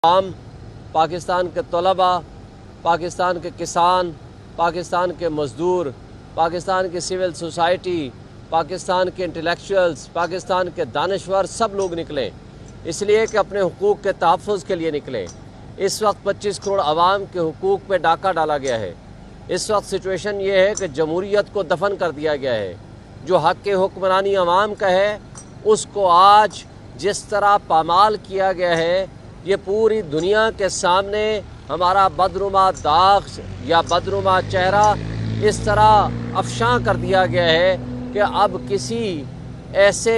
आम, पाकिस्तान के तलबा, पाकिस्तान के किसान, पाकिस्तान के मज़दूर, पाकिस्तान की सिविल सोसाइटी, पाकिस्तान के इंटेलेक्चुअल्स, पाकिस्तान के दानश्वर सब लोग निकलें, इसलिए कि अपने हुकूक़ के तहफ़्फ़ुज़ के लिए निकलें। इस वक्त 25 करोड़ आवाम के हुकूक़ पे डाका डाला गया है। इस वक्त सिचुएशन ये है कि जमहूरियत को दफन कर दिया गया है। जो हक़ के हुक्मरानी आवाम का है उसको आज जिस तरह पामाल किया गया है, ये पूरी दुनिया के सामने हमारा बदनुमा दाग या बदनुमा चेहरा इस तरह अफशां कर दिया गया है कि अब किसी ऐसे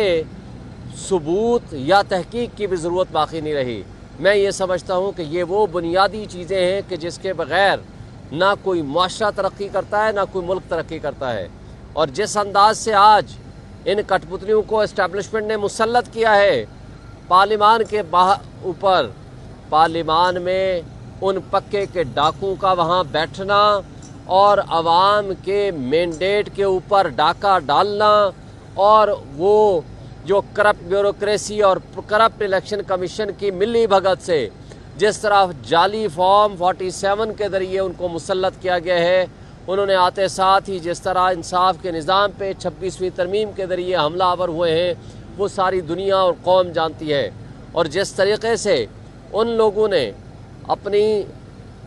सबूत या तहकीक की भी ज़रूरत बाकी नहीं रही। मैं ये समझता हूँ कि ये वो बुनियादी चीज़ें हैं कि जिसके बग़ैर ना कोई मुआशरा तरक्की करता है, ना कोई मुल्क तरक्की करता है। और जिस अंदाज से आज इन कठपुतलियों को इस्टेब्लिशमेंट ने मुसल्लत किया है पार्लिमान के ऊपर, पार्लिमान में उन पक्के के डाकू का वहाँ बैठना और आवाम के मैंडेट के ऊपर डाका डालना, और वो जो करप्ट ब्यूरोक्रेसी और करप्ट इलेक्शन कमीशन की मिली भगत से जिस तरह जाली फॉर्म 47 के ज़रिए उनको मुसल्लत किया गया है, उन्होंने आते साथ ही जिस तरह इंसाफ के निज़ाम पे 26वीं तरमीम के ज़रिए हमलावर हुए हैं, वो सारी दुनिया और कौम जानती है। और जिस तरीक़े से उन लोगों ने अपनी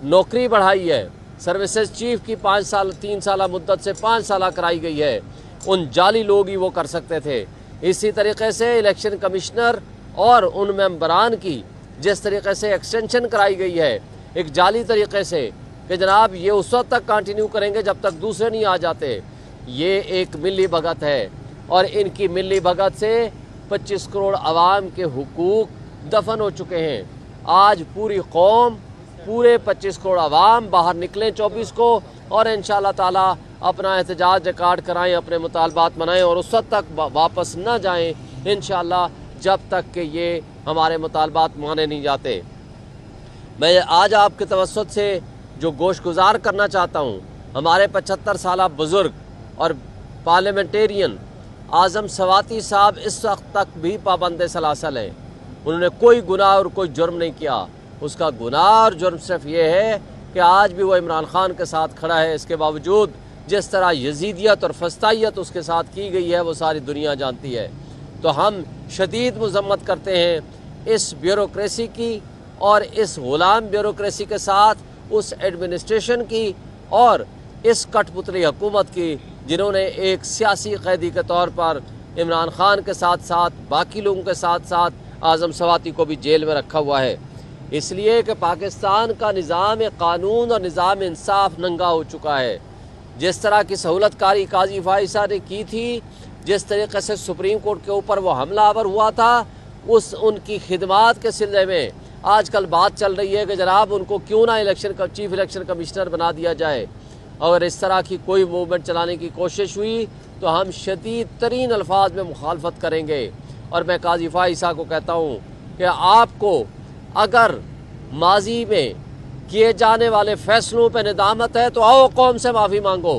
नौकरी बढ़ाई है, सर्विसेज चीफ की 3 साल मुद्दत से 5 साल कराई गई है, उन जाली लोग ही वो कर सकते थे। इसी तरीके से इलेक्शन कमिश्नर और उन मेंबरान की जिस तरीके से एक्सटेंशन कराई गई है एक जाली तरीके से कि जनाब ये उस वक्त तक कंटिन्यू करेंगे जब तक दूसरे नहीं आ जाते, ये एक मिली भगत है। और इनकी मिली भगत से 25 करोड़ आवाम के हुकूक दफन हो चुके हैं। आज पूरी कौम, पूरे 25 करोड़ आवाम बाहर निकलें 24 को और इंशाअल्लाह ताला अपना एहतजाज रिकॉर्ड कराएं, अपने मुतालबात मनाएं और उस वक्त तक वापस न जाएं इंशाअल्लाह जब तक कि ये हमारे मुतालबात माने नहीं जाते। मैं आज आपके तवस्सुत से जो गोशगुजार करना चाहता हूँ, हमारे 75 साल बुज़ुर्ग और पार्लियामेंटेरियन आज़म सवाती साहब इस वक्त तक भी पाबंद सलासल हैं। उन्होंने कोई गुनाह और कोई जुर्म नहीं किया। उसका गुनाह और जुर्म सिर्फ ये है कि आज भी वो इमरान खान के साथ खड़ा है। इसके बावजूद जिस तरह यजीदियत और फस्तायत उसके साथ की गई है वो सारी दुनिया जानती है। तो हम शदीद मज़म्मत करते हैं इस ब्यूरोक्रेसी की और इस ग़ुलाम ब्यूरोक्रेसी के साथ उस एडमिनिस्ट्रेशन की और इस कठपुतली हुकूमत की, जिन्होंने एक सियासी कैदी के तौर पर इमरान खान के साथ साथ बाकी लोगों के साथ साथ आज़म सवाती को भी जेल में रखा हुआ है। इसलिए कि पाकिस्तान का निज़ाम कानून और निज़ाम इंसाफ नंगा हो चुका है। जिस तरह की सहूलतकारी काजी फाइसा ने की थी, जिस तरीके से सुप्रीम कोर्ट के ऊपर वो हमलावर हुआ था, उनकी खिदमात के सिलसिले में आजकल बात चल रही है कि जनाब उनको क्यों ना चीफ इलेक्शन कमिश्नर बना दिया जाए। अगर इस तरह की कोई मूवमेंट चलाने की कोशिश हुई तो हम शदीद तरीन अल्फाज में मुखालफत करेंगे। और मैं काजी फाइसा को कहता हूँ कि आपको अगर माजी में किए जाने वाले फ़ैसलों पर निदामत है तो आओ कौम से माफ़ी मांगो।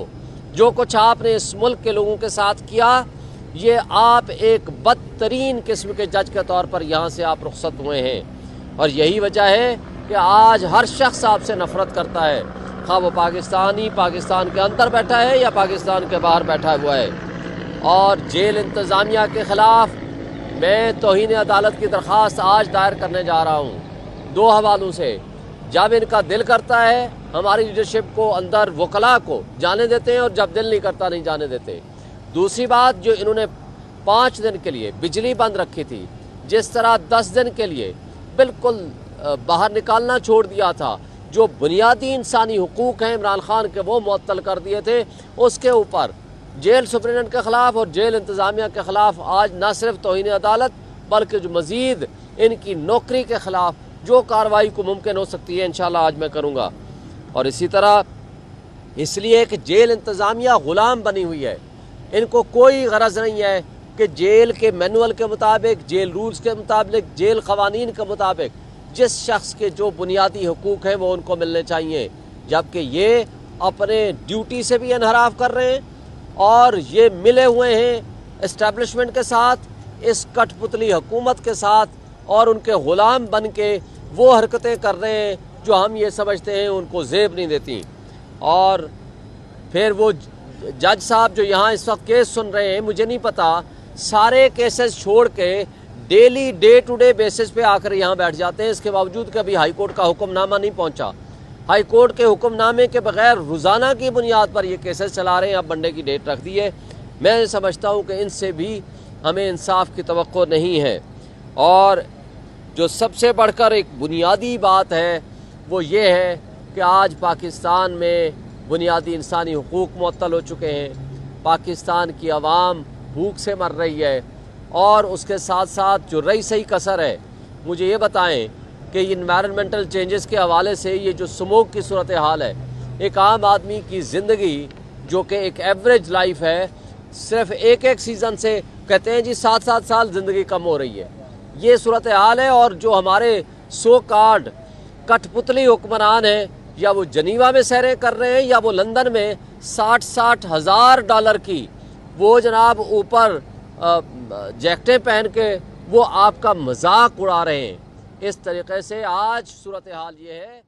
जो कुछ आपने इस मुल्क के लोगों के साथ किया, ये आप एक बदतरीन किस्म के जज के तौर पर यहाँ से आप रुखसत हुए हैं। और यही वजह है कि आज हर शख्स आपसे नफ़रत करता है, ख़ाह वो पाकिस्तान के अंदर बैठा है या पाकिस्तान के बाहर बैठा हुआ है। और जेल इंतज़ामिया के ख़िलाफ़ मैं तौहीन अदालत की दरख्वास्त आज दायर करने जा रहा हूँ 2 हवालों से। जब इनका दिल करता है हमारी लीडरशिप को अंदर वकला को जाने देते हैं और जब दिल नहीं करता नहीं जाने देते। दूसरी बात, जो इन्होंने 5 दिन के लिए बिजली बंद रखी थी, जिस तरह 10 दिन के लिए बिल्कुल बाहर निकालना छोड़ दिया था, जो बुनियादी इंसानी हुकूक हैं इमरान खान के वो मुअत्तल कर दिए थे, उसके ऊपर जेल सुप्रीडेंट के ख़िलाफ़ और जेल इंतज़ामिया के ख़िलाफ़ आज न सिर्फ तौहीन अदालत बल्कि जो मज़ीद इनकी नौकरी के ख़िलाफ़ जो कार्रवाई को मुमकिन हो सकती है इंशाअल्लाह आज मैं करूँगा। और इसी तरह इसलिए कि जेल इंतज़ामिया ग़ुलाम बनी हुई है, इनको कोई गरज नहीं है कि जेल के मैनुअल के मुताबिक, जेल रूल्स के मुताबिक, जेल क़वानीन के मुताबिक जिस शख्स के जो बुनियादी हुकूक हैं वो उनको मिलने चाहिए, जबकि ये अपने ड्यूटी से भी इनहराफ कर रहे हैं और ये मिले हुए हैं इस्टेब्लिशमेंट के साथ, इस कठपुतली हुकूमत के साथ, और उनके ग़ुलाम बन के وہ حرکتیں کر رہے ہیں جو ہم یہ سمجھتے ہیں ان کو زیب نہیں دیتی. اور پھر وہ جج صاحب جو یہاں اس وقت کیس سن رہے ہیں، مجھے نہیں پتا، سارے کیسز چھوڑ کے daily day to day basis پہ آ کر یہاں بیٹھ جاتے ہیں، اس کے باوجود کہ ابھی ہائی کورٹ کا حکم نامہ نہیں پہنچا. ہائی کورٹ کے حکم نامے کے بغیر روزانہ کی بنیاد پر یہ کیسز چلا رہے ہیں. اب منڈے کی ڈیٹ رکھ دی ہے. میں سمجھتا ہوں کہ ان سے بھی ہمیں انصاف کی توقع نہیں ہے. اور جو سب سے بڑھ کر ایک بنیادی بات ہے وہ یہ ہے کہ آج پاکستان میں بنیادی انسانی حقوق معطل ہو چکے ہیں. پاکستان کی عوام بھوک سے مر رہی ہے. اور اس کے ساتھ ساتھ جو رہی صحیح کثر ہے، مجھے یہ بتائیں کہ انوائرمنٹل چینجز کے حوالے سے یہ جو سموک کی صورتحال ہے، ایک عام آدمی کی زندگی جو کہ ایک ایوریج لائف ہے، صرف ایک سیزن سے کہتے ہیں جی 7 سال زندگی کم ہو رہی ہے. یہ صورتحال ہے. اور جو ہمارے سو کارڈ کٹ پتلی حکمران ہیں، یا وہ جنیوا میں سیریں کر رہے ہیں یا وہ لندن میں 60 ہزار ڈالر کی وہ جناب اوپر جیکٹیں پہن کے وہ آپ کا مذاق اڑا رہے ہیں. اس طریقے سے آج صورتحال یہ ہے.